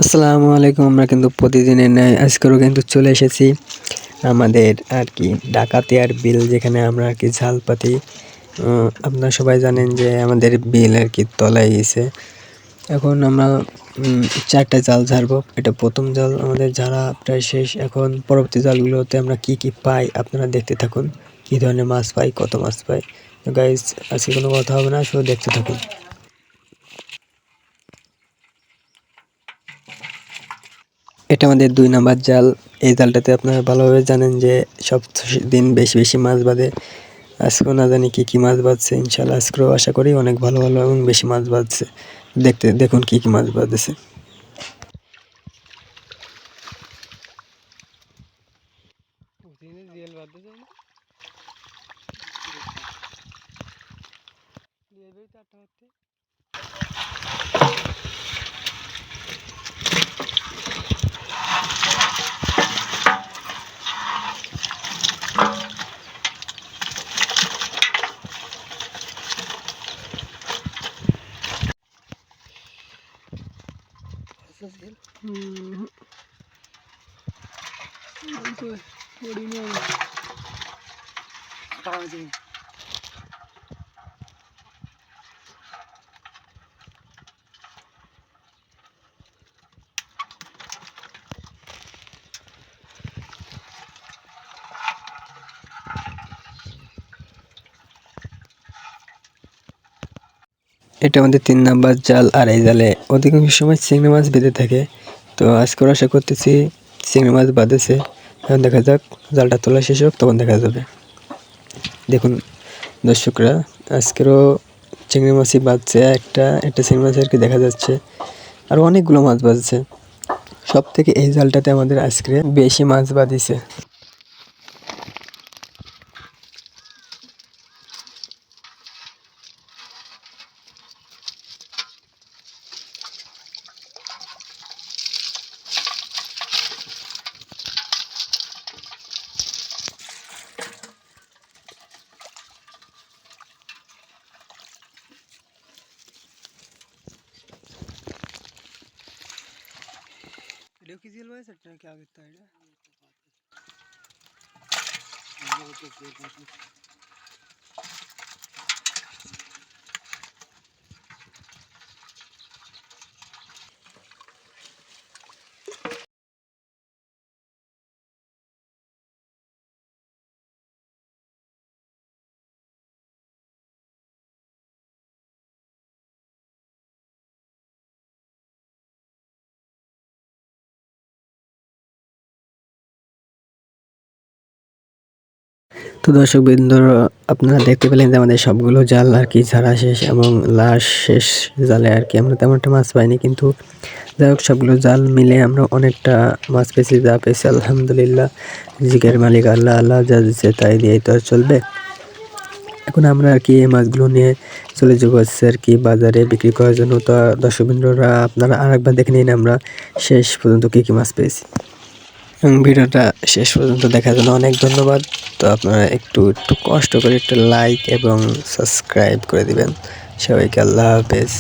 আসসালামু আলাইকুম। আমরা কিন্তু প্রতিদিনের ন্যায় আজকেরও কিন্তু চলে এসেছি আমাদের আর কি ডাকাতিয়ার বিল, যেখানে আমরা আর কি ঝাল পাতি। আপনারা সবাই জানেন যে আমাদের বিল আর কি তলায় গেছে। এখন আমরা 4টা জাল ঝাড়বো। এটা প্রথম জাল আমাদের ঝাড়া প্রায় শেষ। এখন পরবর্তী জালগুলোতে আমরা কি কি পাই আপনারা দেখতে থাকুন। কি ধরনের মাছ পাই, কত মাছ পাই। তো গাইস, আজকে কোনো কথা হবে না, শুধু দেখতে থাকুন। এটা আমাদের 2 নাম্বার জাল। এই জালটাতে আপনারা ভালোভাবে জানেন যে সব দিন বেশি বেশি মাছ বাঁধে। আজকেও না জানি কি কি মাছ বাঁধছে। ইনশাল্লাহ আজকেও আশা করি অনেক ভালো ভালো এবং বেশি মাছ বাঁধছে। দেখুন কি কি মাছ বাঁধেছে। এটা আমাদের 3 নাম্বার জাল। আর এই জালে অধিকাংশ সময় চিংড়ি মাছ বেঁধে থাকে। তো আজকেও আশা করতেছি চিংড়ি মাছ বাঁধেছে। এখন দেখা যাক, জালটা তোলা শেষ হোক, তখন দেখা যাবে। দেখুন দর্শকরা, আজকেরও চিংড়ি মাছই বাঁধছে। একটা চিংড়ি মাছ আর কি দেখা যাচ্ছে। আর অনেকগুলো মাছ বাঁধছে। সব থেকে এই জালটাতে আমাদের আজকে বেশি মাছ বাঁধিছে। তো দর্শকবৃন্দরা, আপনারা দেখতে পেলেন যে আমাদের সবগুলো জাল আর কি ঝাড়া শেষ এবং লাস্ট শেষ জালে আর কি আমরা তেমন একটা মাছ পাইনি, কিন্তু যাই হোক সবগুলো জাল মিলে আমরা অনেকটা মাছ পেয়েছি। যা পেয়েছি আলহামদুলিল্লাহ, রিজিকের মালিক আল্লাহ। আল্লাহ যা দিচ্ছে তাই দিয়েই তো আর চলবে। এখন আমরা আর কি এই মাছগুলো নিয়ে চলে যাবো হচ্ছে আর কি বাজারে বিক্রি করার জন্য। তো দর্শকবৃন্দরা, আপনারা আরেকবার দেখে নিন আমরা শেষ পর্যন্ত কী কী মাছ পেয়েছি। এবং ভিডিওটা শেষ পর্যন্ত দেখার জন্য অনেক ধন্যবাদ। তো আপনারা একটু কষ্ট করে একটু লাইক এবং সাবস্ক্রাইব করে দিবেন। সবাইকে আল্লাহ হাফেজ।